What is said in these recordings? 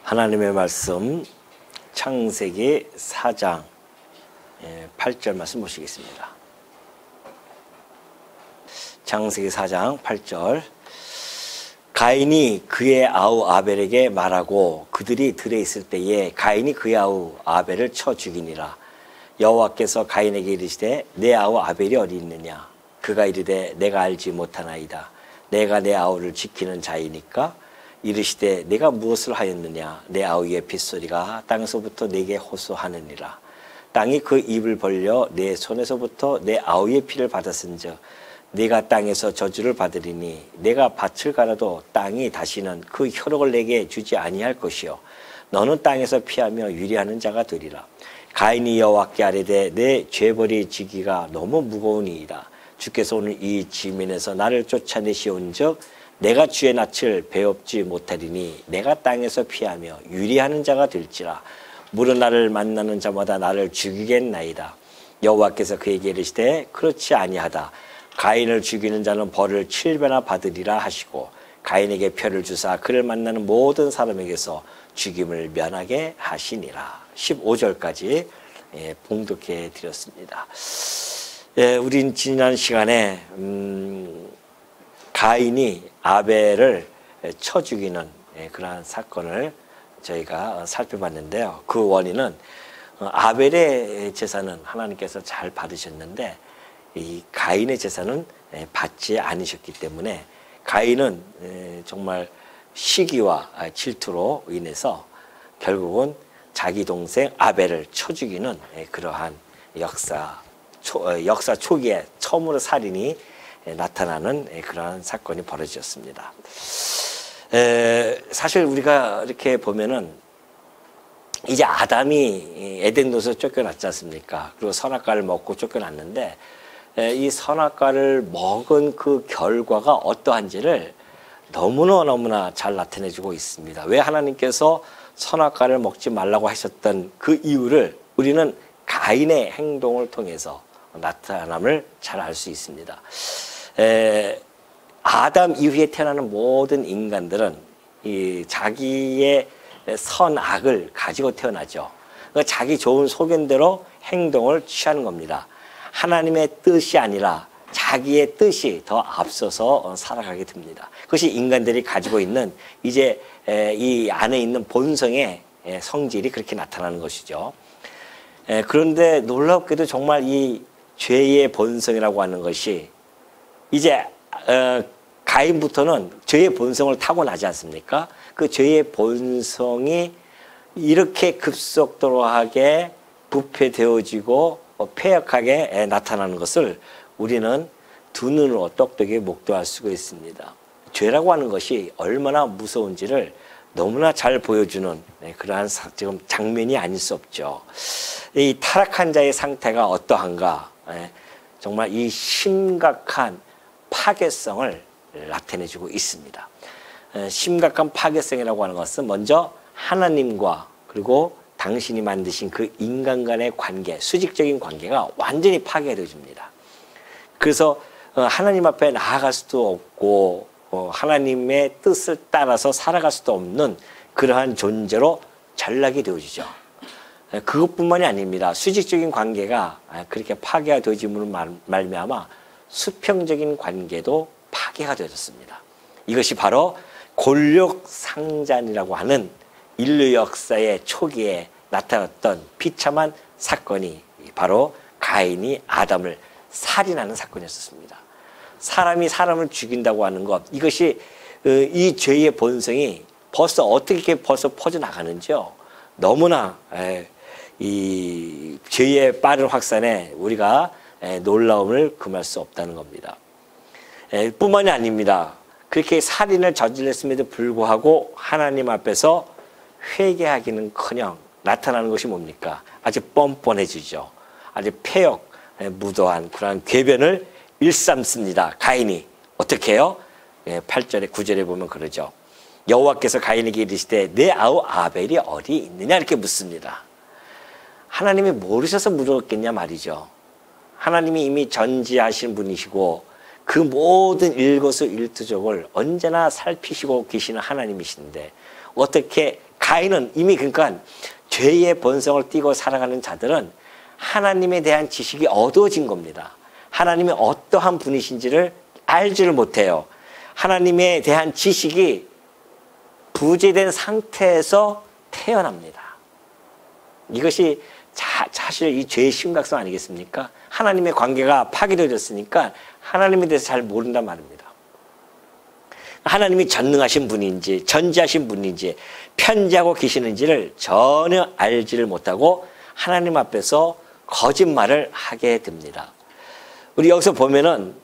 하나님의 말씀 창세기 4장 8절 말씀 보시겠습니다. 창세기 4장 8절. 가인이 그의 아우 아벨에게 말하고 그들이 들에 있을 때에 가인이 그의 아우 아벨을 쳐 죽이니라. 여호와께서 가인에게 이르시되 내 아우 아벨이 어디 있느냐? 그가 이르되 내가 알지 못하나이다. 내가 내 아우를 지키는 자이니까. 이르시되 내가 무엇을 하였느냐? 내 아우의 핏소리가 땅에서부터 내게 호소하느니라. 땅이 그 입을 벌려 내 손에서부터 내 아우의 피를 받았은즉 네가 땅에서 저주를 받으리니 내가 밭을 갈아도 땅이 다시는 그 효력을 내게 주지 아니할 것이요 너는 땅에서 피하며 유리하는 자가 되리라. 가인이 여호와께 아뢰되 내 죄벌이 지기가 너무 무거우니이다. 주께서 오늘 이 지면에서 나를 쫓아내시온즉 내가 주의 낯을 배웁지 못하리니 내가 땅에서 피하며 유리하는 자가 될지라. 물은 나를 만나는 자마다 나를 죽이겠나이다. 여호와께서 그에게 이르시되 그렇지 아니하다. 가인을 죽이는 자는 벌을 7배나 받으리라 하시고 가인에게 표를 주사 그를 만나는 모든 사람에게서 죽임을 면하게 하시니라. 15절까지 봉독해 드렸습니다. 우린 지난 시간에 가인이 아벨을 쳐 죽이는 그러한 사건을 저희가 살펴봤는데요. 그 원인은 아벨의 제사는 하나님께서 잘 받으셨는데 이 가인의 제사는 받지 않으셨기 때문에 가인은 정말 시기와 질투로 인해서 결국은 자기 동생 아벨을 쳐 죽이는 그러한 역사 초기에 처음으로 살인이 나타나는 그러한 사건이 벌어졌습니다. 사실 우리가 이렇게 보면은 이제 아담이 에덴 동산에서 쫓겨났지 않습니까? 그리고 선악과를 먹고 쫓겨났는데 이 선악과를 먹은 그 결과가 어떠한지를 너무나 잘 나타내주고 있습니다. 왜 하나님께서 선악과를 먹지 말라고 하셨던 그 이유를 우리는 가인의 행동을 통해서 나타남을 잘 알 수 있습니다. 아담 이후에 태어나는 모든 인간들은 이 자기의 선악을 가지고 태어나죠. 그러니까 자기 좋은 소견대로 행동을 취하는 겁니다. 하나님의 뜻이 아니라 자기의 뜻이 더 앞서서 살아가게 됩니다. 그것이 인간들이 가지고 있는 이제 이 안에 있는 본성의 성질이 그렇게 나타나는 것이죠. 그런데 놀랍게도 정말 이 죄의 본성이라고 하는 것이 이제 가인부터는 죄의 본성을 타고나지 않습니까? 그 죄의 본성이 이렇게 급속도로하게 부패되어지고 폐역하게 나타나는 것을 우리는 두 눈으로 똑똑히 목도할 수가 있습니다. 죄라고 하는 것이 얼마나 무서운지를 너무나 잘 보여주는 그러한 지금 장면이 아닐 수 없죠. 이 타락한 자의 상태가 어떠한가? 정말 이 심각한 파괴성을 나타내주고 있습니다. 심각한 파괴성이라고 하는 것은 먼저 하나님과 그리고 당신이 만드신 그 인간 간의 관계, 수직적인 관계가 완전히 파괴되어집니다. 그래서 하나님 앞에 나아갈 수도 없고 하나님의 뜻을 따라서 살아갈 수도 없는 그러한 존재로 전락이 되어지죠. 그것뿐만이 아닙니다. 수직적인 관계가 그렇게 파괴가 되어짐으로 말미암아 수평적인 관계도 파괴가 되어졌습니다. 이것이 바로 골욕상잔이라고 하는 인류 역사의 초기에 나타났던 비참한 사건이 바로 가인이 아담을 살인하는 사건이었습니다. 사람이 사람을 죽인다고 하는 것, 이것이 이 죄의 본성이 어떻게 퍼져나가는지요. 너무나 이 죄의 빠른 확산에 우리가 놀라움을 금할 수 없다는 겁니다. 뿐만이 아닙니다. 그렇게 살인을 저질렀음에도 불구하고 하나님 앞에서 회개하기는커녕 나타나는 것이 뭡니까? 아주 뻔뻔해지죠. 아주 폐역 무도한 그러한 궤변을 일삼습니다. 가인이 어떻게 해요? 8절에 9절에 보면 그러죠. 여호와께서 가인에게 이르시되 내 아우 아벨이 어디 있느냐 이렇게 묻습니다. 하나님이 모르셔서 물었겠냐 말이죠. 하나님이 이미 전지하신 분이시고 그 모든 일거수일투족을 언제나 살피시고 계시는 하나님이신데 어떻게 가인은 이미 그러니까 죄의 본성을 띠고 살아가는 자들은 하나님에 대한 지식이 어두워진 겁니다. 하나님이 어떠한 분이신지를 알지를 못해요. 하나님에 대한 지식이 부재된 상태에서 태어납니다. 이것이 사실 이 죄의 심각성 아니겠습니까? 하나님의 관계가 파괴되어졌으니까 하나님에 대해서 잘 모른단 말입니다. 하나님이 전능하신 분인지 전지하신 분인지 편지하고 계시는지를 전혀 알지를 못하고 하나님 앞에서 거짓말을 하게 됩니다. 우리 여기서 보면은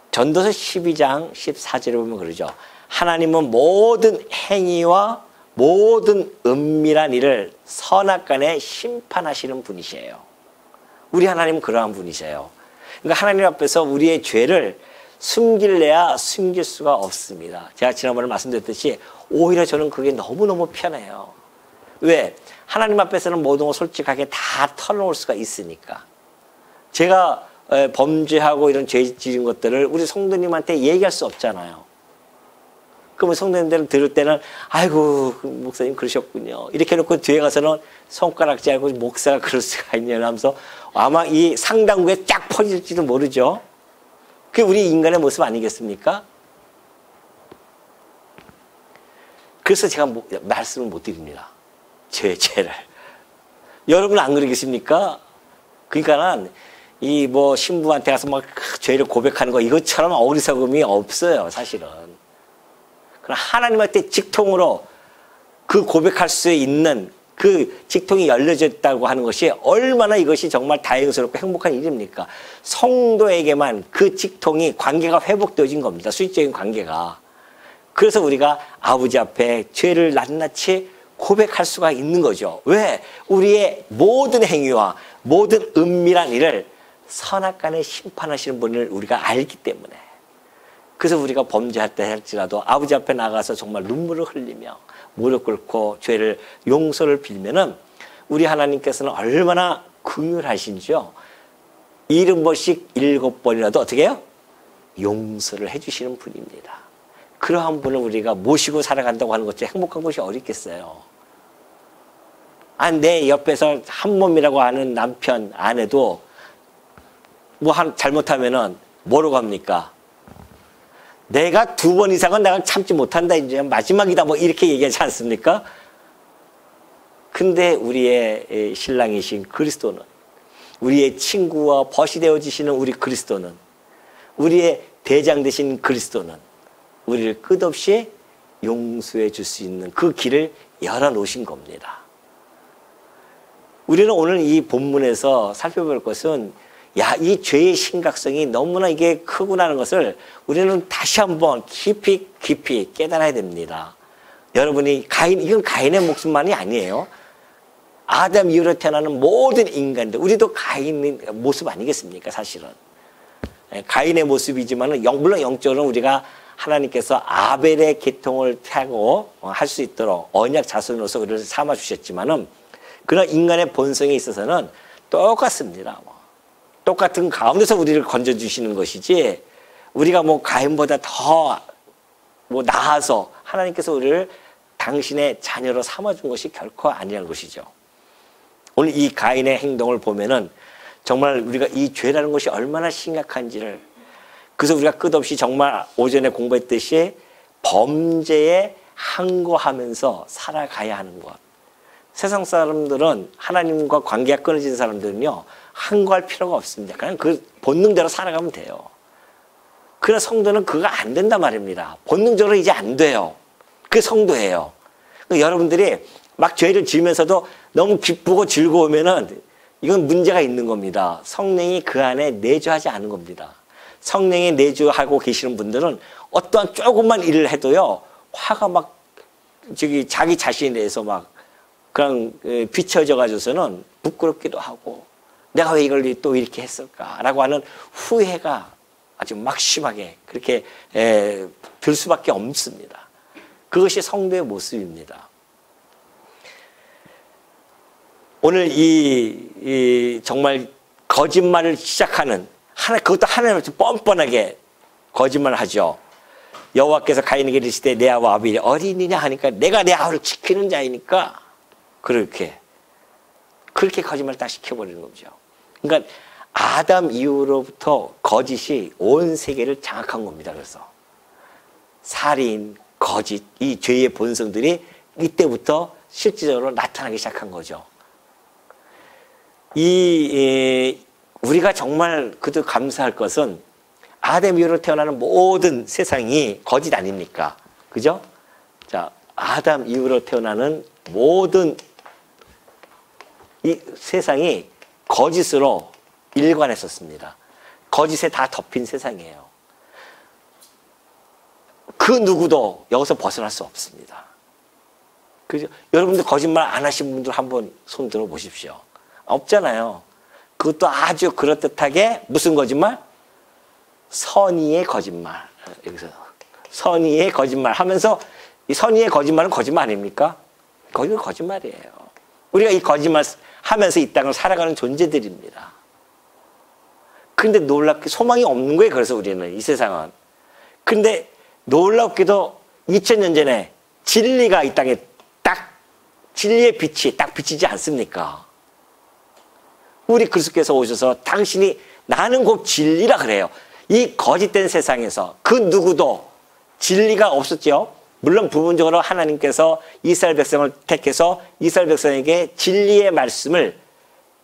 전도서 12장 14절에 보면 그러죠. 하나님은 모든 행위와 모든 은밀한 일을 선악간에 심판하시는 분이세요. 우리 하나님은 그러한 분이세요. 그러니까 하나님 앞에서 우리의 죄를 숨길래야 숨길 수가 없습니다. 제가 지난번에 말씀드렸듯이 오히려 저는 그게 너무너무 편해요. 왜? 하나님 앞에서는 모든 걸 솔직하게 다 털어놓을 수가 있으니까. 제가 범죄하고 이런 죄 지은 것들을 우리 성도님한테 얘기할 수 없잖아요. 그러면 성도님들은 들을 때는 아이고 목사님 그러셨군요. 이렇게 해놓고 뒤에 가서는 손가락질 하고 목사가 그럴 수가 있냐 하면서 아마 이 상당부에 쫙 퍼질지도 모르죠. 그게 우리 인간의 모습 아니겠습니까? 그래서 제가 말씀을 못 드립니다. 죄를. 여러분 안 그러겠습니까? 그러니까는 이 뭐 신부한테 가서 막 죄를 고백하는 거 이것처럼 어리석음이 없어요, 사실은. 그러나 하나님한테 직통으로 그 고백할 수 있는 그 직통이 열려졌다고 하는 것이 얼마나 이것이 정말 다행스럽고 행복한 일입니까? 성도에게만 그 직통이 관계가 회복되어진 겁니다. 수직적인 관계가. 그래서 우리가 아버지 앞에 죄를 낱낱이 고백할 수가 있는 거죠. 왜? 우리의 모든 행위와 모든 은밀한 일을 선악간에 심판하시는 분을 우리가 알기 때문에. 그래서 우리가 범죄할 때 할지라도 아버지 앞에 나가서 정말 눈물을 흘리며 무릎 꿇고 죄를 용서를 빌면은 우리 하나님께서는 얼마나 긍휼하신지요. 70번씩 7번이라도 어떻게 해요? 용서를 해주시는 분입니다. 그러한 분을 우리가 모시고 살아간다고 하는 것이 행복한 것이 어딨겠어요. 내 옆에서 한 몸이라고 하는 남편, 아내도 뭐 잘못하면은 뭐라고 합니까? 내가 2번 이상은 내가 참지 못한다. 이제 마지막이다. 뭐 이렇게 얘기하지 않습니까? 근데 우리의 신랑이신 그리스도는, 우리의 친구와 벗이 되어지시는 우리 그리스도는, 우리의 대장 되신 그리스도는 우리를 끝없이 용서해 줄 수 있는 그 길을 열어놓으신 겁니다. 우리는 오늘 이 본문에서 살펴볼 것은 이 죄의 심각성이 너무나 이게 크구나는 것을 우리는 다시 한번 깊이 깨달아야 됩니다. 여러분이 이건 가인의 목숨만이 아니에요. 아담 이후로 태어나는 모든 인간들, 우리도 가인의 모습 아니겠습니까, 사실은. 가인의 모습이지만은 물론 영적으로는 우리가 하나님께서 아벨의 계통을 타고 할 수 있도록 언약 자손으로서 우리를 삼아 주셨지만은 그런 인간의 본성에 있어서는 똑같습니다. 똑같은 가운데서 우리를 건져주시는 것이지 우리가 뭐 가인보다 더 나아서 하나님께서 우리를 당신의 자녀로 삼아준 것이 결코 아니라는 것이죠. 오늘 이 가인의 행동을 보면은 정말 우리가 이 죄라는 것이 얼마나 심각한지를, 그래서 우리가 끝없이 정말 오전에 공부했듯이 범죄에 항거하면서 살아가야 하는 것. 세상 사람들은 하나님과 관계가 끊어진 사람들은요 항거할 필요가 없습니다. 그냥 그 본능대로 살아가면 돼요. 그러나 성도는 그거 안 된단 말입니다. 본능적으로 이제 안 돼요. 그게 성도예요. 그러니까 여러분들이 막 죄를 지으면서도 너무 기쁘고 즐거우면은 이건 문제가 있는 겁니다. 성령이 그 안에 내주하지 않은 겁니다. 성령이 내주하고 계시는 분들은 어떠한 조금만 일을 해도요 화가 막 자기 자신에 대해서 막 그냥 비춰져 가지고서는 부끄럽기도 하고 내가 왜 이걸 또 이렇게 했을까라고 하는 후회가 아주 막심하게 그렇게 들 수밖에 없습니다. 그것이 성도의 모습입니다. 오늘 이 정말 거짓말을 시작하는 그것도 하나님한테 뻔뻔하게 거짓말을 하죠. 여호와께서 가인에게 이르시되 내 아우 아벨이 어디있느냐 하니까 내가 내 아우를 지키는 자이니까 그렇게 거짓말을 딱 시켜버리는 거죠. 그러니까 아담 이후로부터 거짓이 온 세계를 장악한 겁니다. 그래서 살인, 거짓, 이 죄의 본성들이 이때부터 실질적으로 나타나기 시작한 거죠. 우리가 정말 그도 감사할 것은 아담 이후로 태어나는 모든 세상이 거짓 아닙니까? 그죠? 자, 아담 이후로 태어나는 모든 이 세상이 거짓으로 일관했었습니다. 거짓에 다 덮인 세상이에요. 그 누구도 여기서 벗어날 수 없습니다. 그죠? 여러분들 거짓말 안 하신 분들 한번 손 들어 보십시오. 없잖아요. 그것도 아주 그럴듯하게 무슨 거짓말? 선의의 거짓말. 여기서 선의의 거짓말 하면서 이 선의의 거짓말은 거짓말 아닙니까? 거기는 거짓말이에요. 우리가 이 거짓말 하면서 이 땅을 살아가는 존재들입니다. 그런데 놀랍게 소망이 없는 거예요. 그래서 우리는 이 세상은. 그런데 놀랍게도 2000년 전에 진리가 이 땅에 딱 진리의 빛이 딱 비치지 않습니까? 우리 그리스도께서 오셔서 당신이 나는 곧 진리라 그래요. 이 거짓된 세상에서 그 누구도 진리가 없었죠. 물론 부분적으로 하나님께서 이스라엘 백성을 택해서 이스라엘 백성에게 진리의 말씀을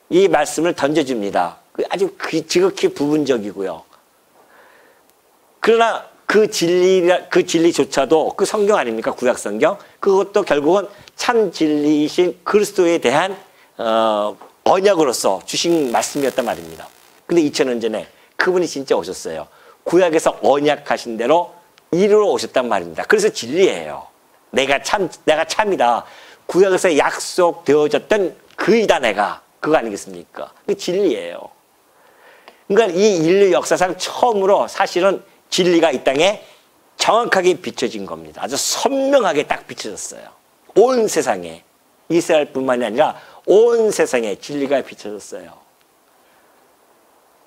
이 말씀을 던져줍니다. 아주 지극히 부분적이고요. 그러나 그 진리조차도 그 성경 아닙니까? 구약 성경. 그것도 결국은 참 진리이신 그리스도에 대한 언약으로서 주신 말씀이었단 말입니다. 근데 2000년 전에 그분이 진짜 오셨어요. 구약에서 언약하신 대로 이루어 오셨단 말입니다. 그래서 진리예요. 내가 참이다. 구약에서 약속되어졌던 그이다 내가. 그거 아니겠습니까? 그 진리예요. 그러니까 이 인류 역사상 처음으로 사실은 진리가 이 땅에 정확하게 비춰진 겁니다. 아주 선명하게 딱 비춰졌어요. 온 세상에. 이스라엘뿐만이 아니라 온 세상에 진리가 비춰졌어요.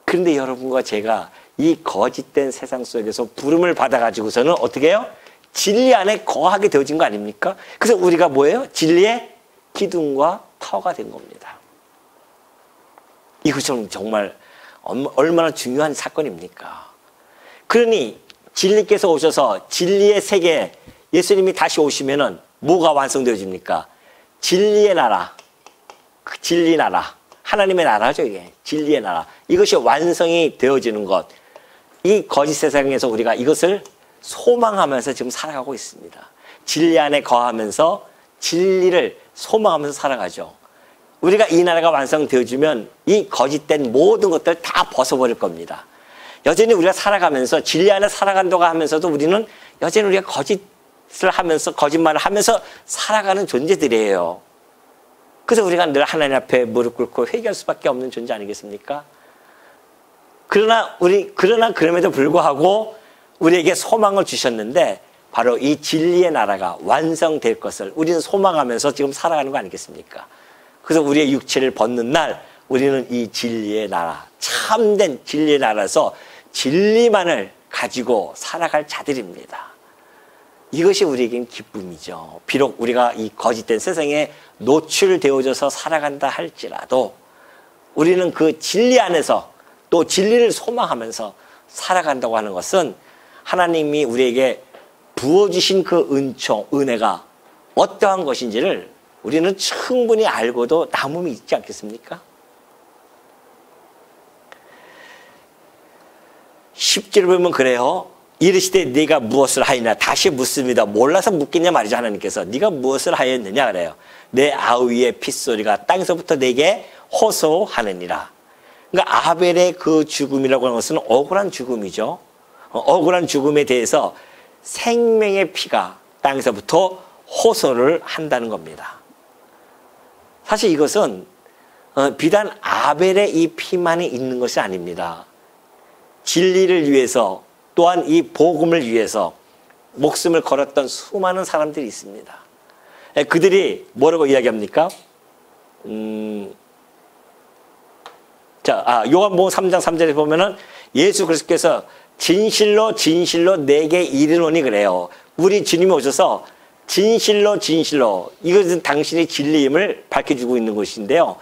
그런데 여러분과 제가 이 거짓된 세상 속에서 부름을 받아가지고서는 어떻게 해요? 진리 안에 거하게 되어진 거 아닙니까? 그래서 우리가 뭐예요? 진리의 기둥과 터가 된 겁니다. 이것은 정말 얼마나 중요한 사건입니까? 그러니 진리께서 오셔서 진리의 세계, 예수님이 다시 오시면은 뭐가 완성되어집니까? 진리의 나라, 진리 나라, 하나님의 나라죠 이게. 진리의 나라. 이것이 완성이 되어지는 것. 이 거짓 세상에서 우리가 이것을 소망하면서 지금 살아가고 있습니다. 진리 안에 거하면서 진리를 소망하면서 살아가죠. 우리가 이 나라가 완성되어지면 이 거짓된 모든 것들 다 벗어버릴 겁니다. 여전히 우리가 살아가면서 진리 안에 살아간다고 하면서도 우리는 여전히 우리가 거짓을 하면서 거짓말을 하면서 살아가는 존재들이에요. 그래서 우리가 늘 하나님 앞에 무릎 꿇고 회개할 수밖에 없는 존재 아니겠습니까? 그러나 그럼에도 불구하고 우리에게 소망을 주셨는데 바로 이 진리의 나라가 완성될 것을 우리는 소망하면서 지금 살아가는 거 아니겠습니까? 그래서 우리의 육체를 벗는 날 우리는 이 진리의 나라, 참된 진리의 나라에서 진리만을 가지고 살아갈 자들입니다. 이것이 우리에겐 기쁨이죠. 비록 우리가 이 거짓된 세상에 노출되어져서 살아간다 할지라도 우리는 그 진리 안에서 또 진리를 소망하면서 살아간다고 하는 것은 하나님이 우리에게 부어주신 그 은총, 은혜가 어떠한 것인지를 우리는 충분히 알고도 남음이 있지 않겠습니까? 10절을 보면 그래요. 이르시되 네가 무엇을 하였냐. 다시 묻습니다. 몰라서 묻겠냐 말이죠. 하나님께서. 네가 무엇을 하였느냐 그래요. 내 아우의 핏소리가 땅에서부터 내게 호소하느니라. 그러니까 아벨의 그 죽음이라고 하는 것은 억울한 죽음이죠. 억울한 죽음에 대해서 생명의 피가 땅에서부터 호소를 한다는 겁니다. 사실 이것은 비단 아벨의 이 피만이 있는 것이 아닙니다. 진리를 위해서 또한 이 복음을 위해서 목숨을 걸었던 수많은 사람들이 있습니다. 그들이 뭐라고 이야기합니까? 요한복음 3장 3절에 보면은 예수 그리스도께서 진실로 진실로 내게 이르노니 그래요. 우리 주님이 오셔서 진실로 진실로, 이것은 당신의 진리임을 밝혀주고 있는 것인데요.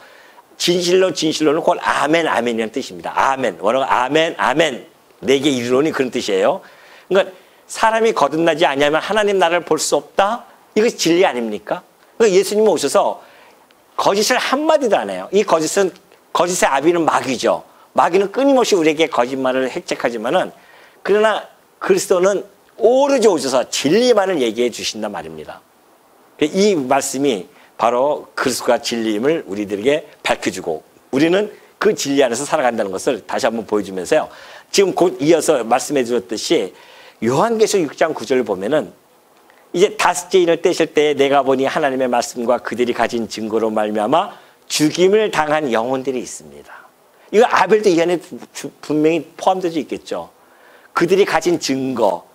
진실로 진실로는 곧 아멘 아멘이라는 뜻입니다. 아멘, 원어가 아멘 아멘 내게 이르노니 그런 뜻이에요. 그러니까 사람이 거듭나지 않으면 하나님 나라를 볼 수 없다? 이것이 진리 아닙니까? 그러니까 예수님이 오셔서 거짓을 한마디도 안 해요. 이 거짓은, 거짓의 아비는 마귀죠. 마귀는 끊임없이 우리에게 거짓말을 획책하지만은, 그러나 그리스도는 오로지 오셔서 진리만을 얘기해 주신단 말입니다. 이 말씀이 바로 그리스도가 진리임을 우리들에게 밝혀주고, 우리는 그 진리 안에서 살아간다는 것을 다시 한번 보여주면서요. 지금 곧 이어서 말씀해 주었듯이 요한계시록 6장 9절을 보면은, 이제 다섯째 인을 떼실 때에 내가 보니 하나님의 말씀과 그들이 가진 증거로 말미암아 죽임을 당한 영혼들이 있습니다. 이거 아벨도 이 안에 분명히 포함되어 있겠죠. 그들이 가진 증거,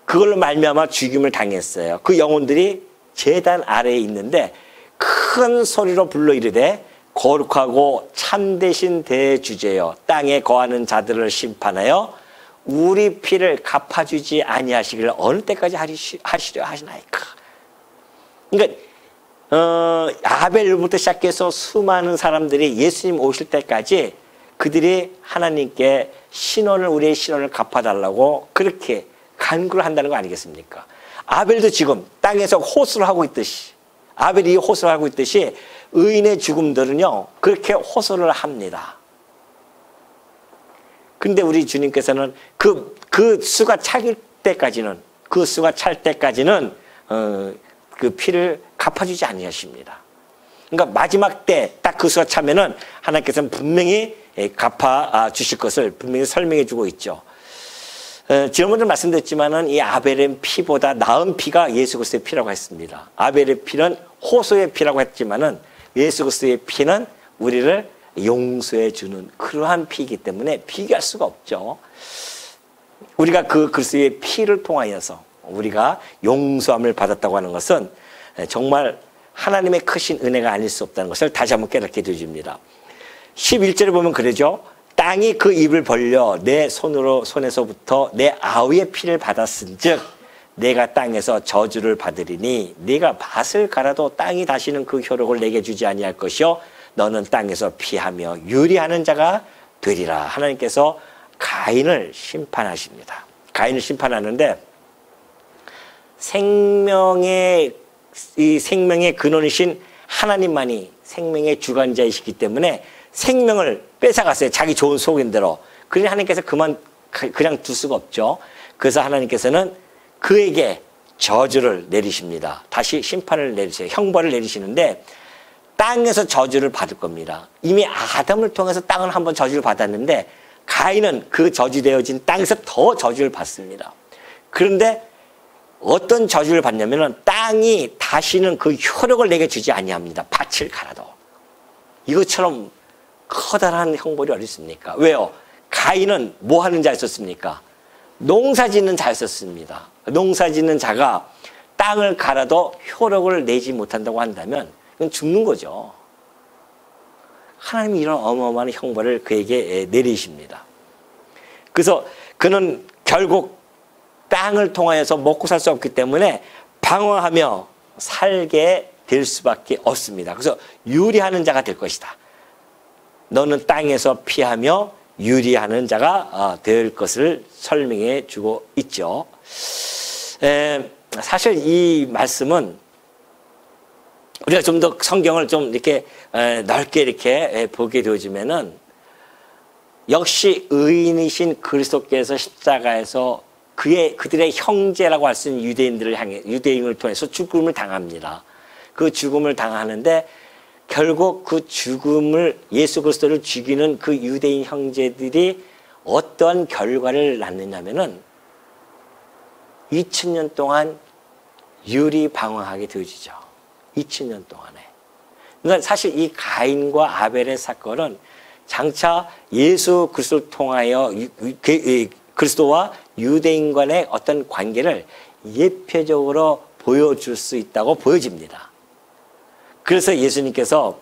그걸로 말미암아 죽임을 당했어요. 그 영혼들이 제단 아래에 있는데 큰 소리로 불러 이르되 거룩하고 참되신 대주제여 땅에 거하는 자들을 심판하여 우리 피를 갚아주지 아니하시기를 어느 때까지 하시려 하시나이까. 그러니까 아벨부터 시작해서 수많은 사람들이 예수님 오실 때까지 그들이 하나님께 우리의 신원을 갚아달라고 그렇게 간구를 한다는 거 아니겠습니까? 아벨도 지금 땅에서 호소를 하고 있듯이, 아벨이 호소를 하고 있듯이 의인의 죽음들은요 그렇게 호소를 합니다. 근데 우리 주님께서는 그 수가 찰 때까지는, 그 피를 갚아주지 아니하십니다. 그러니까 마지막 때 딱 그 수가 차면은 하나님께서는 분명히 갚아 주실 것을 분명히 설명해 주고 있죠. 지난번에 말씀드렸지만은 이 아벨의 피보다 나은 피가 예수 그리스도의 피라고 했습니다. 아벨의 피는 호소의 피라고 했지만은 예수 그리스도의 피는 우리를 용서해 주는 그러한 피이기 때문에 비교할 수가 없죠. 우리가 그 그리스도의 피를 통하여서 우리가 용서함을 받았다고 하는 것은 정말 하나님의 크신 은혜가 아닐 수 없다는 것을 다시 한번 깨닫게 해줍니다. 11절에 보면 그러죠. 땅이 그 입을 벌려 내 손에서부터 내 아우의 피를 받았은즉 내가 땅에서 저주를 받으리니 네가 밭을 갈아도 땅이 다시는 그 효력을 내게 주지 아니할 것이요 너는 땅에서 피하며 유리하는 자가 되리라. 하나님께서 가인을 심판하십니다. 가인을 심판하는데 생명의 근원이신 하나님만이 생명의 주관자이시기 때문에 생명을 뺏어갔어요. 자기 좋은 속인대로. 그러니 하나님께서 그냥 둘 수가 없죠. 그래서 하나님께서는 그에게 저주를 내리십니다. 다시 심판을 내리세요. 형벌을 내리시는데 땅에서 저주를 받을 겁니다. 이미 아담을 통해서 땅은 한번 저주를 받았는데 가인은 그 저주되어진 땅에서 더 저주를 받습니다. 그런데 어떤 저주를 받냐면은 땅이 다시는 그 효력을 내게 주지 아니합니다. 밭을 갈아도. 이것처럼 커다란 형벌이 어디 있습니까? 왜요? 가인은 뭐 하는 자였었습니까? 농사 짓는 자였었습니다. 농사 짓는 자가 땅을 갈아도 효력을 내지 못한다고 한다면 그건 죽는 거죠. 하나님이 이런 어마어마한 형벌을 그에게 내리십니다. 그래서 그는 결국 땅을 통하여서 먹고 살 수 없기 때문에 방황하며 살게 될 수밖에 없습니다. 그래서 유리하는 자가 될 것이다. 너는 땅에서 피하며 유리하는 자가 될 것을 설명해 주고 있죠. 사실 이 말씀은 우리가 좀 더 성경을 좀 이렇게 넓게 이렇게 보게 되어지면은 역시 의인이신 그리스도께서 십자가에서 그들의 형제라고 할 수 있는 유대인을 통해서 죽음을 당합니다. 그 죽음을 당하는데 결국 그 죽음을 예수 그리스도를 죽이는 그 유대인 형제들이 어떠한 결과를 낳느냐면은 2000년 동안 유리방황하게 되어지죠. 2000년 동안에. 그러니까 사실 이 가인과 아벨의 사건은 장차 예수 그리스도를 통하여 그리스도와 유대인 간의 어떤 관계를 예표적으로 보여줄 수 있다고 보여집니다. 그래서 예수님께서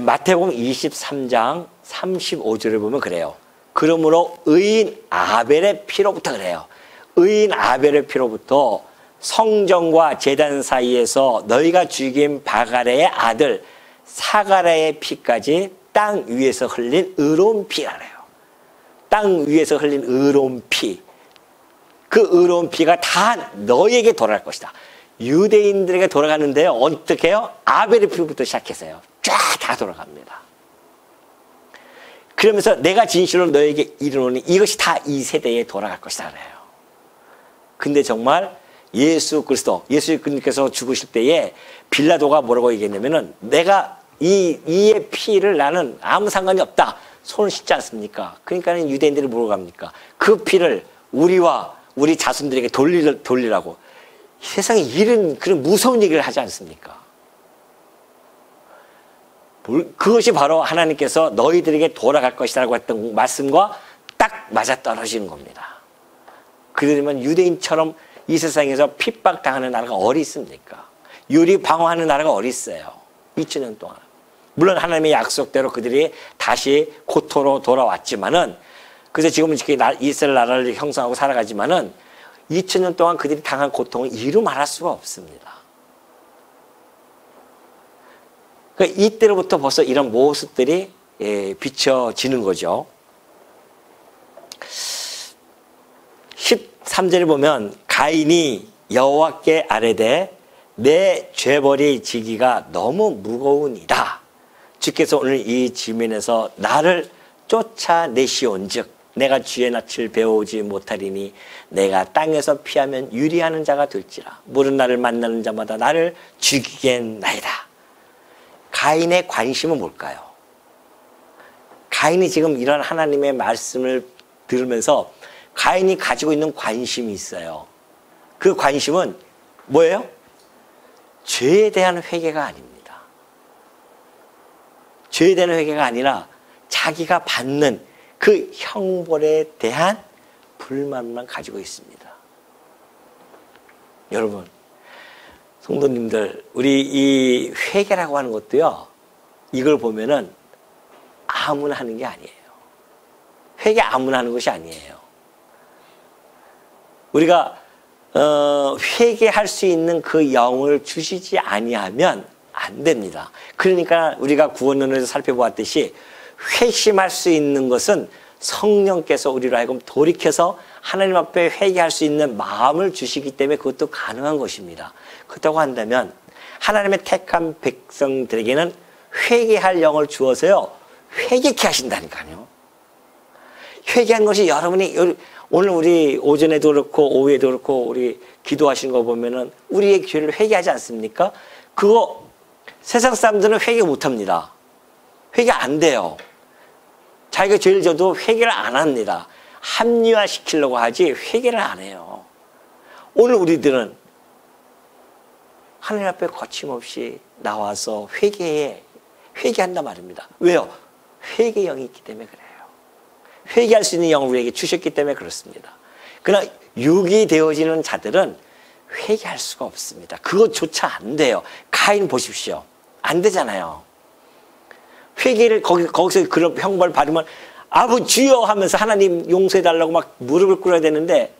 마태복음 23장 35절을 보면 그래요. 그러므로 의인 아벨의 피로부터 그래요. 의인 아벨의 피로부터 성전과 제단 사이에서 너희가 죽인 바가레의 아들 사가랴의 피까지 땅 위에서 흘린 의로운 피라래요. 땅 위에서 흘린 의로운 피. 그 의로운 피가 다 너희에게 돌아갈 것이다. 유대인들에게 돌아가는데요. 어떻게 해요? 아벨의 피부터 시작해서요. 쫙 다 돌아갑니다. 그러면서 내가 진실로 너에게 이르노니 이것이 다 이 세대에 돌아갈 것이다 그래요. 근데 정말 예수 그리스도께서 죽으실 때에 빌라도가 뭐라고 얘기했냐면은 내가 이의 피를 나는 아무 상관이 없다. 손을 씻지 않습니까? 그러니까 유대인들이 뭐라고 합니까? 그 피를 우리와 우리 자손들에게 돌리라고. 세상에 이런 그런 무서운 얘기를 하지 않습니까? 그것이 바로 하나님께서 너희들에게 돌아갈 것이라고 했던 말씀과 딱 맞아떨어지는 겁니다. 그러면 유대인처럼 이 세상에서 핍박당하는 나라가 어디 있습니까? 유리 방어하는 나라가 어디 있어요? 2000년 동안. 물론 하나님의 약속대로 그들이 다시 고토로 돌아왔지만은 그래서 지금은 이스라엘 나라를 형성하고 살아가지만은 2000년 동안 그들이 당한 고통을 이루 말할 수가 없습니다. 그러니까 이때로부터 벌써 이런 모습들이 비춰지는 거죠. 13절에 보면 가인이 여호와께 아뢰되 내 죄벌이 지기가 너무 무거우니이다. 주께서 오늘 이 지면에서 나를 쫓아내시온즉 내가 주의 낯을 배우지 못하리니 내가 땅에서 피하면 유리하는 자가 될지라. 모든 나를 만나는 자마다 나를 죽이겠나이다. 가인의 관심은 뭘까요? 가인이 지금 이런 하나님의 말씀을 들으면서 가인이 가지고 있는 관심이 있어요. 그 관심은 뭐예요? 죄에 대한 회개가 아닙니다. 죄에 대한 회개가 아니라 자기가 받는 그 형벌에 대한 불만만 가지고 있습니다. 여러분, 성도님들, 우리 이 회개라고 하는 것도요, 이걸 보면은 아무나 하는 게 아니에요. 회개 아무나 하는 것이 아니에요. 우리가 회개할 수 있는 그 영을 주시지 아니하면 안 됩니다. 그러니까 우리가 구원론에서 살펴보았듯이 회심할 수 있는 것은 성령께서 우리로 하여금 돌이켜서 하나님 앞에 회개할 수 있는 마음을 주시기 때문에 그것도 가능한 것입니다. 그렇다고 한다면 하나님의 택한 백성들에게는 회개할 영을 주어서요, 회개케 하신다니까요. 회개한 것이 여러분이 오늘 우리 오전에도 그렇고 오후에도 그렇고 우리 기도하시는 거 보면은 우리의 죄를 회개하지 않습니까? 그거 세상 사람들은 회개 못합니다. 회개 안 돼요. 자기가 죄를 져도 회개를 안 합니다. 합리화시키려고 하지 회개를 안 해요. 오늘 우리들은 하나님 앞에 거침없이 나와서 회개한단 말입니다. 왜요? 회개 영이 있기 때문에 그래요. 회개할 수 있는 영을 우리에게 주셨기 때문에 그렇습니다. 그러나 육이 되어지는 자들은 회개할 수가 없습니다. 그것조차 안 돼요. 가인 보십시오. 안 되잖아요. 회개를 거기서 그런 형벌 받으면 아버지 주여 하면서 하나님 용서해달라고 막 무릎을 꿇어야 되는데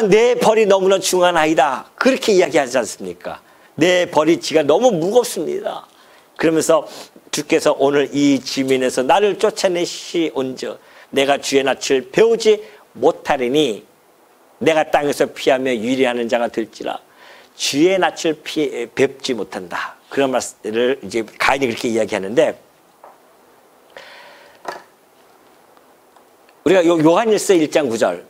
내 벌이 너무나 중한 아이다. 그렇게 이야기하지 않습니까? 내 벌이 지가 너무 무겁습니다. 그러면서 주께서 오늘 이 지면에서 나를 쫓아내시온즉 내가 주의 낯을 배우지 못하리니 내가 땅에서 피하며 유리하는 자가 될지라. 주의 낯을 뵙지 못한다. 그런 말씀을 이제 가인이 그렇게 이야기하는데, 우리가 요한일서 1장 9절,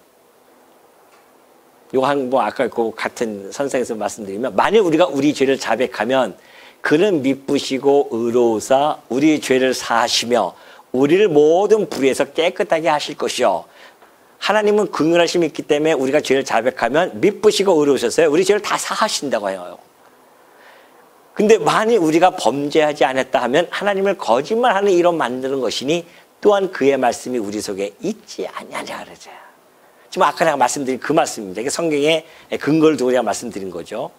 요한 아까 그 같은 선상에서 말씀드리면, 만일 우리가 우리 죄를 자백하면 그는 미쁘시고 의로우사 우리 죄를 사하시며 우리를 모든 불의에서 깨끗하게 하실 것이요. 하나님은 긍휼하심이 있기 때문에 우리가 죄를 자백하면 미쁘시고 의로우셔서요, 우리 죄를 다 사하신다고 해요. 근데 만일 우리가 범죄하지 않았다 하면 하나님을 거짓말하는 이로 만드는 것이니 또한 그의 말씀이 우리 속에 있지 아니하냐 그러죠. 지금 아까 내가 말씀드린 그 말씀입니다. 이게 성경의 근거를 두고 제가 말씀드린 거죠.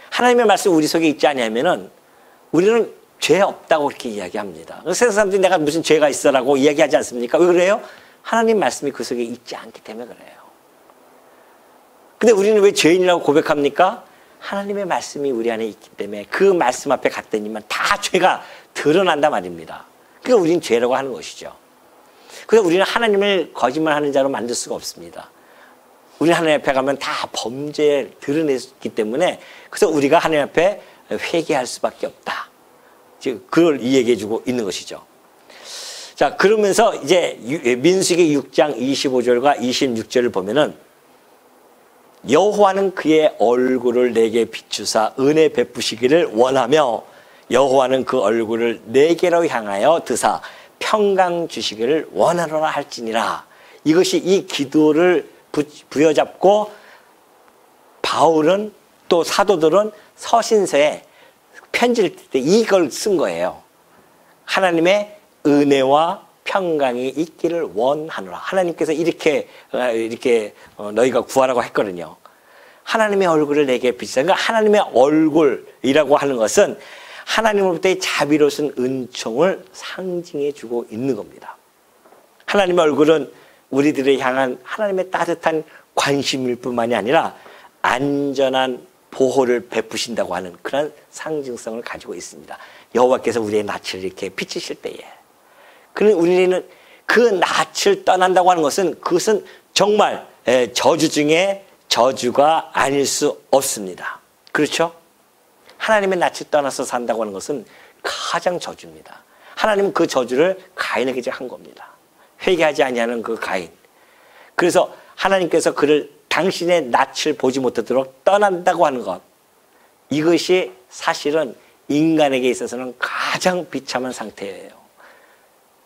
하나님의 말씀이 우리 속에 있지 않냐면은 우리는 죄 없다고 그렇게 이야기합니다. 세상 사람들이 내가 무슨 죄가 있어라고 이야기하지 않습니까? 왜 그래요? 하나님 말씀이 그 속에 있지 않기 때문에 그래요. 근데 우리는 왜 죄인이라고 고백합니까? 하나님의 말씀이 우리 안에 있기 때문에 그 말씀 앞에 갔더니만 다 죄가 드러난단 말입니다. 그러니까 우리는 죄라고 하는 것이죠. 그래서 우리는 하나님을 거짓말하는 자로 만들 수가 없습니다. 우리는 하나님 앞에 가면 다 범죄를 드러냈기 때문에 그래서 우리가 하나님 앞에 회개할 수밖에 없다. 지금 그걸 이야기해주고 있는 것이죠. 자, 그러면서 이제 민수기 6장 25절과 26절을 보면은 여호와는 그의 얼굴을 내게 비추사 은혜 베푸시기를 원하며 여호와는 그 얼굴을 내게로 향하여 드사 평강 주시기를 원하노라 할지니라. 이것이 이 기도를 부여잡고 바울은 또 사도들은 서신서에 편지를 쓸 때 이걸 쓴 거예요. 하나님의 은혜와 평강이 있기를 원하노라. 하나님께서 이렇게 너희가 구하라고 했거든요. 하나님의 얼굴을 내게 비추사. 그러니까 하나님의 얼굴이라고 하는 것은 하나님으로부터의 자비로운 은총을 상징해 주고 있는 겁니다. 하나님의 얼굴은 우리들을 향한 하나님의 따뜻한 관심일 뿐만이 아니라 안전한 보호를 베푸신다고 하는 그런 상징성을 가지고 있습니다. 여호와께서 우리의 낯을 이렇게 비치실 때에 그러나 우리는 그 낯을 떠난다고 하는 것은 그것은 정말 저주 중에 저주가 아닐 수 없습니다. 그렇죠? 하나님의 낯을 떠나서 산다고 하는 것은 가장 저주입니다. 하나님은 그 저주를 가인에게 한 겁니다. 회개하지 아니하는 그 가인. 그래서 하나님께서 그를 당신의 낯을 보지 못하도록 떠난다고 하는 것. 이것이 사실은 인간에게 있어서는 가장 비참한 상태예요.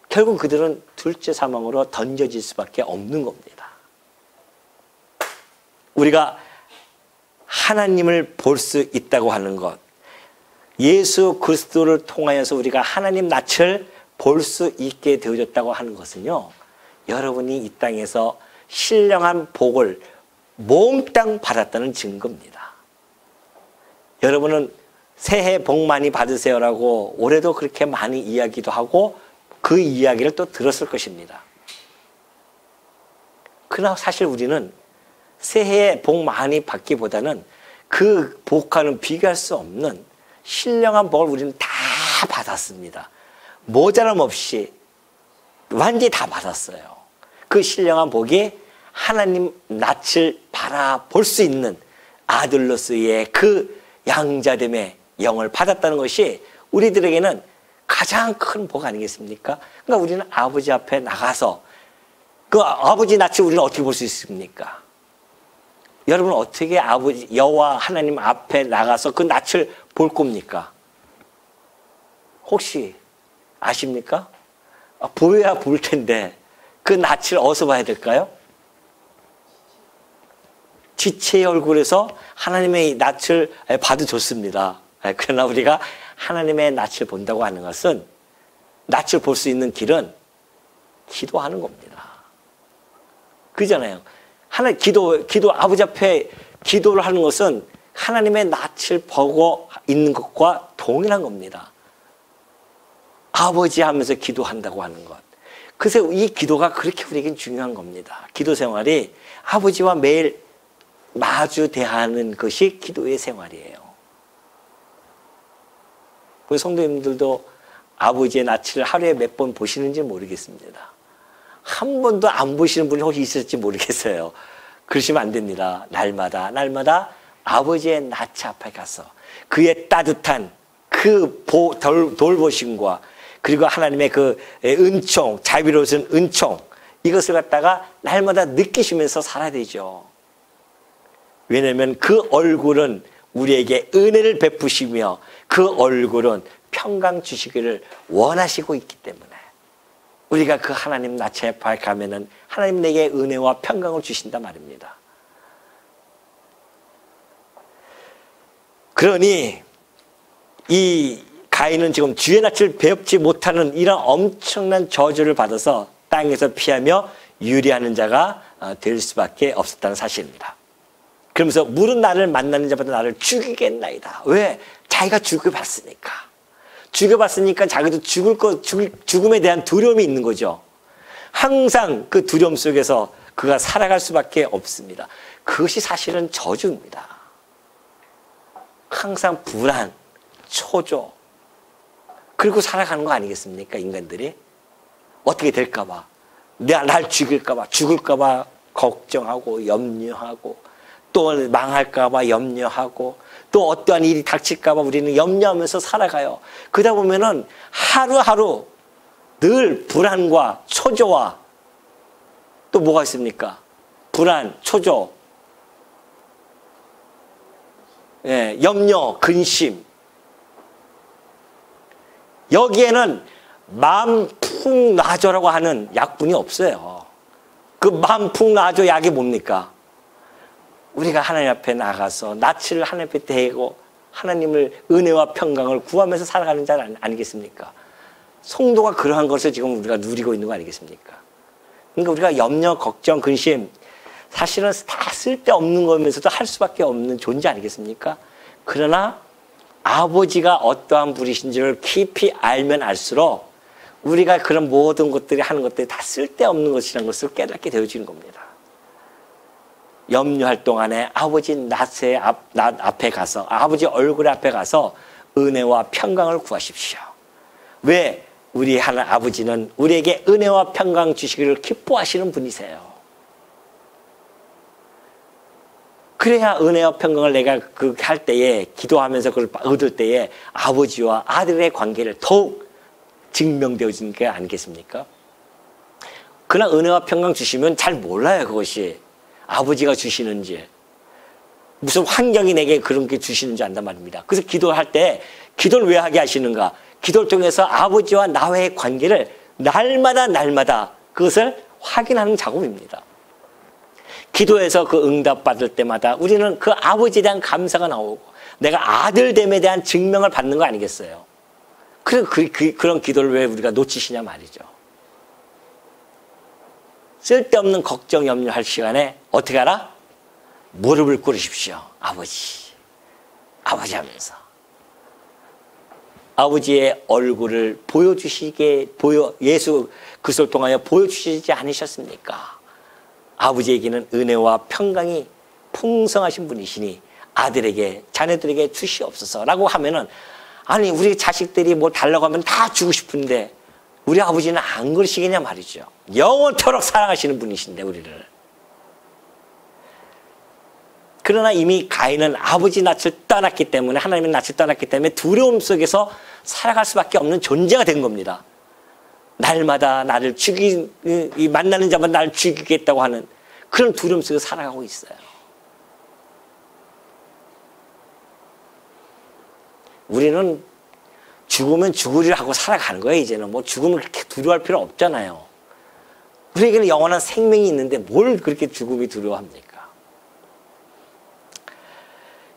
결국 그들은 둘째 사망으로 던져질 수밖에 없는 겁니다. 우리가 하나님을 볼 수 있다고 하는 것, 예수 그리스도를 통하여서 우리가 하나님 낯을 볼 수 있게 되어졌다고 하는 것은요, 여러분이 이 땅에서 신령한 복을 몽땅 받았다는 증거입니다. 여러분은 새해 복 많이 받으세요라고 올해도 그렇게 많이 이야기도 하고 그 이야기를 또 들었을 것입니다. 그러나 사실 우리는 새해에 복 많이 받기보다는 그 복과는 비교할 수 없는 신령한 복을 우리는 다 받았습니다. 모자람 없이 완전히 다 받았어요. 그 신령한 복이 하나님 낯을 바라볼 수 있는 아들로서의 그 양자됨의 영을 받았다는 것이 우리들에게는 가장 큰 복 아니겠습니까? 그러니까 우리는 아버지 앞에 나가서 그 아버지 낯을 우리는 어떻게 볼 수 있습니까? 여러분 어떻게 아버지 여호와 하나님 앞에 나가서 그 낯을 볼 겁니까? 혹시 아십니까? 보여야 볼 텐데 그 낯을 어디서 봐야 될까요? 지체의 얼굴에서 하나님의 낯을 봐도 좋습니다. 그러나 우리가 하나님의 낯을 본다고 하는 것은 낯을 볼 수 있는 길은 기도하는 겁니다. 그잖아요. 기도 아버지 앞에 기도를 하는 것은 하나님의 낯을 보고 있는 것과 동일한 겁니다. 아버지 하면서 기도한다고 하는 것. 그래서 이 기도가 그렇게 우리에겐 중요한 겁니다. 기도 생활이 아버지와 매일 마주 대하는 것이 기도의 생활이에요. 우리 성도님들도 아버지의 낯을 하루에 몇 번 보시는지 모르겠습니다. 한 번도 안 보시는 분이 혹시 있을지 모르겠어요. 그러시면 안 됩니다. 날마다 아버지의 낯 앞에 가서 그의 따뜻한 그 돌보심과 그리고 하나님의 그 은총, 자비로우신 은총, 이것을 갖다가 날마다 느끼시면서 살아야 되죠. 왜냐하면 그 얼굴은 우리에게 은혜를 베푸시며 그 얼굴은 평강 주시기를 원하시고 있기 때문에 우리가 그 하나님 낯에 앞에 가면은 하나님 내게 은혜와 평강을 주신단 말입니다. 그러니 이 가인은 지금 주의 낯을 배웁지 못하는 이런 엄청난 저주를 받아서 땅에서 피하며 유리하는 자가 될 수밖에 없었다는 사실입니다. 그러면서 물은 나를 만나는 자마다 나를 죽이겠나이다. 왜? 자기가 죽을 봤으니까. 죽여봤으니까 자기도 죽음에 대한 두려움이 있는 거죠. 항상 그 두려움 속에서 그가 살아갈 수밖에 없습니다. 그것이 사실은 저주입니다. 항상 불안, 초조, 그리고 살아가는 거 아니겠습니까? 인간들이 어떻게 될까봐, 날 죽일까봐, 죽을까봐 걱정하고 염려하고, 또 망할까봐 염려하고, 또 어떠한 일이 닥칠까봐 우리는 염려하면서 살아가요. 그러다 보면은 하루하루 늘 불안과 초조와 또 뭐가 있습니까? 불안, 초조, 예, 염려, 근심. 여기에는 마음 푹 놔줘라고 하는 약분이 없어요. 그 마음 푹 놔줘 약이 뭡니까? 우리가 하나님 앞에 나가서 낯을 하나님 앞에 대고 하나님을 은혜와 평강을 구하면서 살아가는 자 아니겠습니까? 성도가 그러한 것을 지금 우리가 누리고 있는 거 아니겠습니까? 그러니까 우리가 염려, 걱정, 근심, 사실은 다 쓸데없는 거면서도 할 수밖에 없는 존재 아니겠습니까? 그러나 아버지가 어떠한 분이신지를 깊이 알면 알수록 우리가 그런 모든 것들이 하는 것들이 다 쓸데없는 것이라는 것을 깨닫게 되어지는 겁니다. 염려할 동안에 아버지 낯 앞에 가서, 아버지 얼굴 앞에 가서 은혜와 평강을 구하십시오. 왜? 우리 하나님 아버지는 우리에게 은혜와 평강 주시기를 기뻐하시는 분이세요. 그래야 은혜와 평강을 내가 할 때에, 기도하면서 그걸 얻을 때에 아버지와 아들의 관계를 더욱 증명되어지는 게 아니겠습니까? 그러나 은혜와 평강 주시면 잘 몰라요, 그것이. 아버지가 주시는지, 무슨 환경이 내게 그런 게 주시는지 안단 말입니다. 그래서 기도할 때, 기도를 왜 하게 하시는가? 기도를 통해서 아버지와 나의 관계를 날마다 그것을 확인하는 작업입니다. 기도에서 그 응답 받을 때마다 우리는 그 아버지에 대한 감사가 나오고 내가 아들됨에 대한 증명을 받는 거 아니겠어요? 그런 기도를 왜 우리가 놓치시냐 말이죠. 쓸데없는 걱정, 염려할 시간에 어떻게 하라? 무릎을 꿇으십시오. 아버지 하면서. 아버지의 얼굴을 예수 그리스도를 통하여 보여주시지 않으셨습니까? 아버지에게는 은혜와 평강이 풍성하신 분이시니 아들에게, 자녀들에게 주시옵소서라고 하면은, 아니 우리 자식들이 뭐 달라고 하면 다 주고 싶은데 우리 아버지는 안 그러시겠냐 말이죠. 영원토록 사랑하시는 분이신데 우리를. 그러나 이미 가인은 아버지 낯을 떠났기 때문에, 하나님의 낯을 떠났기 때문에 두려움 속에서 살아갈 수밖에 없는 존재가 된 겁니다. 날마다 나를 만나는 자마다 나를 죽이겠다고 하는 그런 두려움 속에서 살아가고 있어요. 우리는 죽으면 죽으리라 하고 살아가는 거예요. 이제는 뭐 죽음을 그렇게 두려워할 필요 없잖아요. 우리에게는 영원한 생명이 있는데 뭘 그렇게 죽음이 두려워합니까?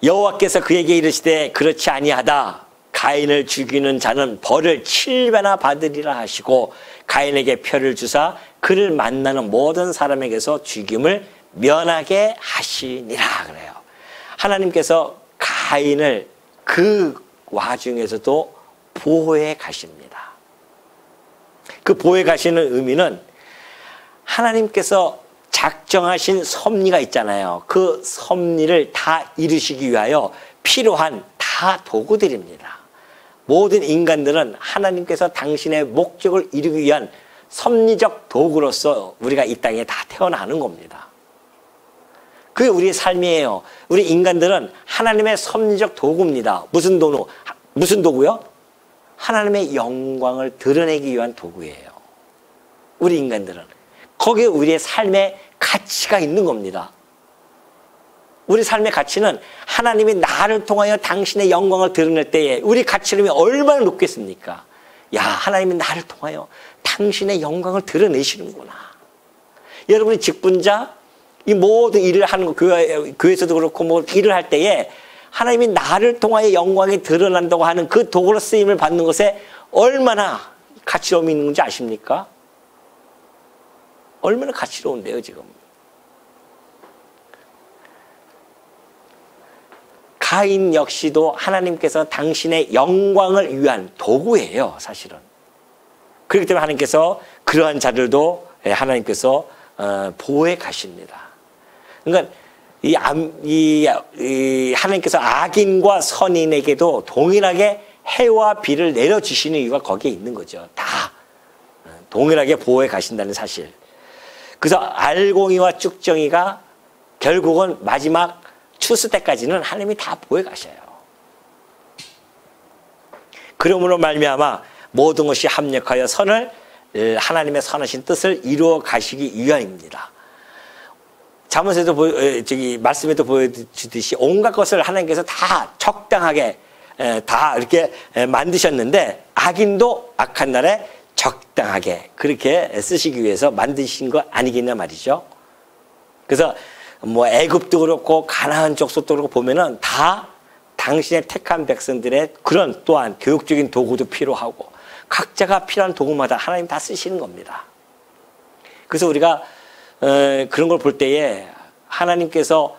여호와께서 그에게 이르시되 그렇지 아니하다. 가인을 죽이는 자는 벌을 7배나 받으리라 하시고 가인에게 표를 주사 그를 만나는 모든 사람에게서 죽임을 면하게 하시니라 그래요. 하나님께서 가인을 그 와중에서도 보호해 가십니다. 그 보호해 가시는 의미는 하나님께서 작정하신 섭리가 있잖아요. 그 섭리를 다 이루시기 위하여 필요한 다 도구들입니다. 모든 인간들은 하나님께서 당신의 목적을 이루기 위한 섭리적 도구로서 우리가 이 땅에 다 태어나는 겁니다. 그게 우리의 삶이에요. 우리 인간들은 하나님의 섭리적 도구입니다. 무슨 도구요? 하나님의 영광을 드러내기 위한 도구예요. 우리 인간들은. 거기에 우리의 삶의 가치가 있는 겁니다. 우리 삶의 가치는 하나님이 나를 통하여 당신의 영광을 드러낼 때에 우리 가치름이 얼마나 높겠습니까? 야, 하나님이 나를 통하여 당신의 영광을 드러내시는구나. 여러분이 직분자, 이 모든 일을 하는 거, 교회에서도 그렇고 뭐 일을 할 때에 하나님이 나를 통하여 영광이 드러난다고 하는 그 도구로 쓰임을 받는 것에 얼마나 가치로움이 있는 건지 아십니까? 얼마나 가치로운데요, 지금. 가인 역시도 하나님께서 당신의 영광을 위한 도구예요, 사실은. 그렇기 때문에 하나님께서 그러한 자들도 하나님께서 보호해 가십니다. 그러니까 이 하나님께서 악인과 선인에게도 동일하게 해와 비를 내려주시는 이유가 거기에 있는 거죠. 다 동일하게 보호해 가신다는 사실. 그래서 알곡이와 쭉정이가 결국은 마지막 추수 때까지는 하나님이 다 보호해 가셔요. 그러므로 말미암아 모든 것이 합력하여 선을 하나님의 선하신 뜻을 이루어 가시기 위함입니다. 잠언에도 말씀에도 보여주듯이 온갖 것을 하나님께서 다 적당하게 다 이렇게 만드셨는데 악인도 악한 날에 적당하게 그렇게 쓰시기 위해서 만드신 거 아니겠냐 말이죠. 그래서 뭐 애굽도 그렇고 가나안 족속도 그렇고 보면은 다 당신의 택한 백성들의 그런 또한 교육적인 도구도 필요하고 각자가 필요한 도구마다 하나님 다 쓰시는 겁니다. 그래서 우리가 그런 걸 볼 때에 하나님께서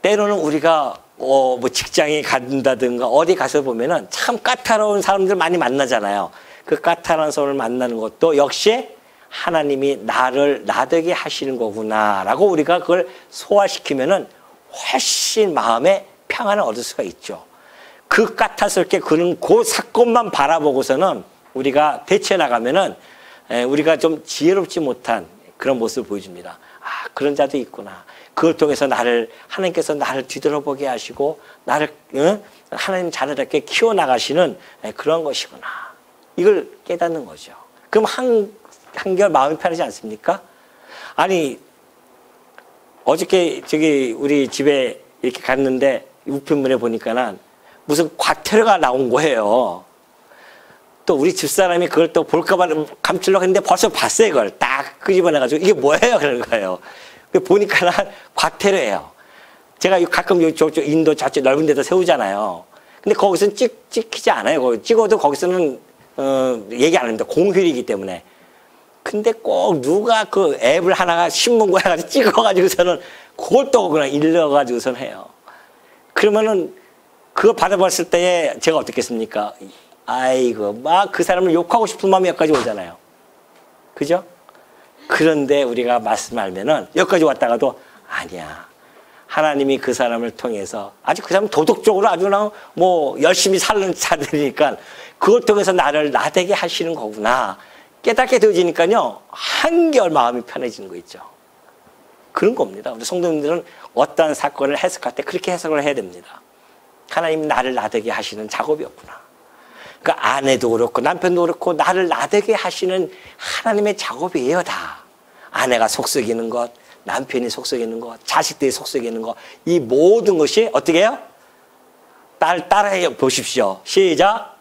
때로는 우리가 뭐 직장에 간다든가 어디 가서 보면은 참 까다로운 사람들 많이 만나잖아요. 그 까다로운 사람을 만나는 것도 역시 하나님이 나를 나되게 하시는 거구나라고 우리가 그걸 소화시키면은 훨씬 마음에 평안을 얻을 수가 있죠. 그 까탈스럽게 그런 그 사건만 바라보고서는 우리가 대처해 나가면은 우리가 좀 지혜롭지 못한 그런 모습을 보여줍니다. 아, 그런 자도 있구나. 그걸 통해서 하나님께서 나를 뒤돌아보게 하시고 나를 하나님 자녀답게 키워나가시는 그런 것이구나. 이걸 깨닫는 거죠. 그럼 한결 마음이 편하지 않습니까? 아니 어저께 우리 집에 이렇게 갔는데 우편물에 보니까는 무슨 과태료가 나온 거예요. 또 우리 집사람이 그걸 또 볼까봐 감추려고 했는데 벌써 봤어요. 그걸 딱 끄집어내가지고 이게 뭐예요? 그런 거예요. 보니까는 과태료예요. 제가 가끔 저쪽 인도 저쪽 넓은 데도 세우잖아요. 근데 거기서는 찍히지 않아요. 거기 찍어도 거기서는 얘기 안 합니다. 공휴일이기 때문에. 근데 꼭 누가 그 앱을 하나가 신문고 해가지고 찍어가지고서는 그걸 또 그냥 일러가지고선 해요. 그러면은 그거 받아봤을 때에 제가 어떻겠습니까? 아이고, 막 그 사람을 욕하고 싶은 마음이 여기까지 오잖아요. 그죠? 그런데 우리가 말씀 알면은 여기까지 왔다가도 아니야. 하나님이 그 사람을 통해서 아주 그 사람 도덕적으로 아주 그냥 뭐 열심히 사는 자들이니까 그걸 통해서 나를 나되게 하시는 거구나. 깨닫게 되어지니까요. 한결 마음이 편해지는 거 있죠. 그런 겁니다. 우리 성도님들은 어떠한 사건을 해석할 때 그렇게 해석을 해야 됩니다. 하나님이 나를 나되게 하시는 작업이었구나. 그러니까 아내도 그렇고 남편도 그렇고 나를 나되게 하시는 하나님의 작업이에요, 다. 아내가 속썩이는 것, 남편이 속썩이는 것, 자식들이 속썩이는 것, 이 모든 것이 어떻게 해요? 따라해 보십시오. 시작.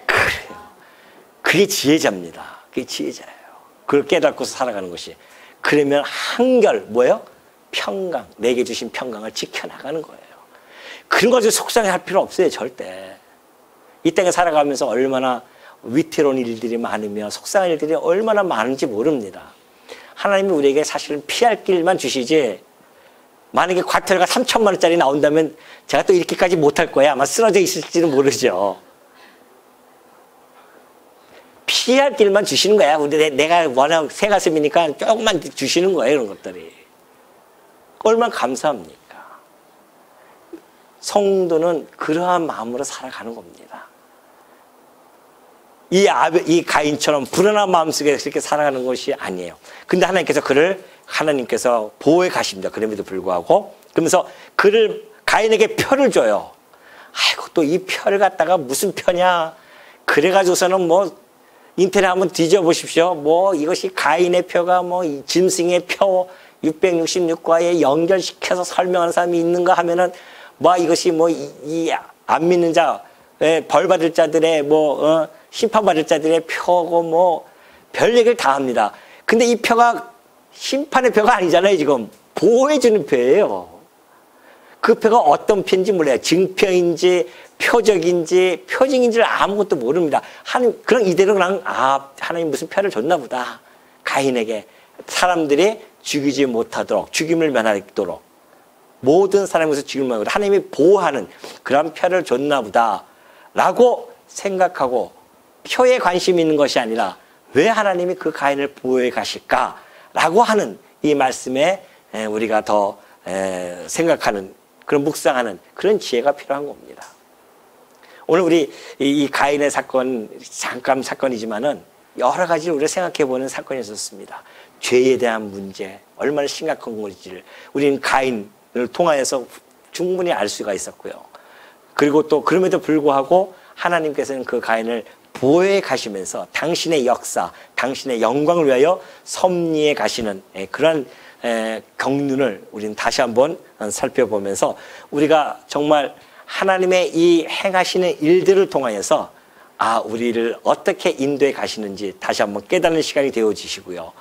그래요. 그게 지혜자입니다. 그게 지혜자예요. 그걸 깨닫고서 살아가는 것이. 그러면 한결 뭐예요? 평강, 내게 주신 평강을 지켜나가는 거예요. 그런 거 가지고 속상해할 필요 없어요, 절대. 이 땅에 살아가면서 얼마나 위태로운 일들이 많으며 속상한 일들이 얼마나 많은지 모릅니다. 하나님이 우리에게 사실은 피할 길만 주시지, 만약에 과태료가 3천만 원짜리 나온다면 제가 또 이렇게까지 못할 거야. 아마 쓰러져 있을지는 모르죠. 피할 길만 주시는 거야. 내가 워낙 새 가슴이니까 조금만 주시는 거예요, 이런 것들이. 얼마나 감사합니까? 성도는 그러한 마음으로 살아가는 겁니다. 이 가인처럼 불안한 마음속에 그렇게 살아가는 것이 아니에요. 근데 하나님께서 보호해 가십니다. 그럼에도 불구하고. 그러면서 가인에게 표를 줘요. 아이고, 또 이 표를 갖다가 무슨 표냐. 그래가지고서는 뭐, 인터넷 한번 뒤져보십시오. 뭐, 이것이 가인의 표가 뭐, 짐승의 표 666과에 연결시켜서 설명하는 사람이 있는가 하면은, 뭐, 이것이 뭐, 안 믿는 자, 벌 받을 자들의 심판받을 자들의 표고 뭐, 별 얘기를 다 합니다. 근데 이 표가 심판의 표가 아니잖아요, 지금. 보호해주는 표예요. 그 표가 어떤 표인지 몰라요. 증표인지, 표적인지, 표징인지를 아무것도 모릅니다. 그냥 이대로 그냥, 하나님 무슨 표를 줬나 보다. 가인에게. 사람들이 죽이지 못하도록, 죽임을 면하도록. 모든 사람에서 죽임을 당하고 하나님이 보호하는 그런 표를 줬나 보다라고 생각하고 표에 관심이 있는 것이 아니라 왜 하나님이 그 가인을 보호해 가실까라고 하는 이 말씀에 우리가 더 생각하는 그런 묵상하는 그런 지혜가 필요한 겁니다. 오늘 우리 이 가인의 사건 잠깐 사건이지만은 여러 가지를 우리가 생각해 보는 사건이 있었습니다. 죄에 대한 문제 얼마나 심각한 건지를 우리는 가인을 통하여서 충분히 알 수가 있었고요. 그리고 또 그럼에도 불구하고 하나님께서는 그 가인을 보호해 가시면서 당신의 역사, 당신의 영광을 위하여 섭리해 가시는 그런 경륜을 우리는 다시 한번 살펴보면서 우리가 정말 하나님의 이 행하시는 일들을 통하여서 우리를 어떻게 인도해 가시는지 다시 한번 깨닫는 시간이 되어지시고요.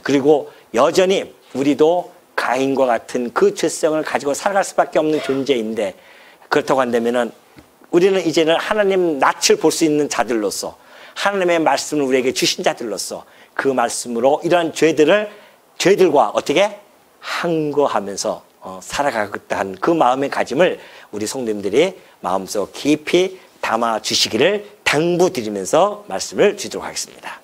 그리고 여전히 우리도 가인과 같은 그 죄성을 가지고 살아갈 수밖에 없는 존재인데 그렇다고 한다면은 우리는 이제는 하나님 낯을 볼 수 있는 자들로서 하나님의 말씀을 우리에게 주신 자들로서 그 말씀으로 이러한 죄들과 어떻게 항거하면서 살아가겠다는 그 마음의 가짐을 우리 성도님들이 마음속 깊이 담아 주시기를 당부드리면서 말씀을 드리도록 하겠습니다.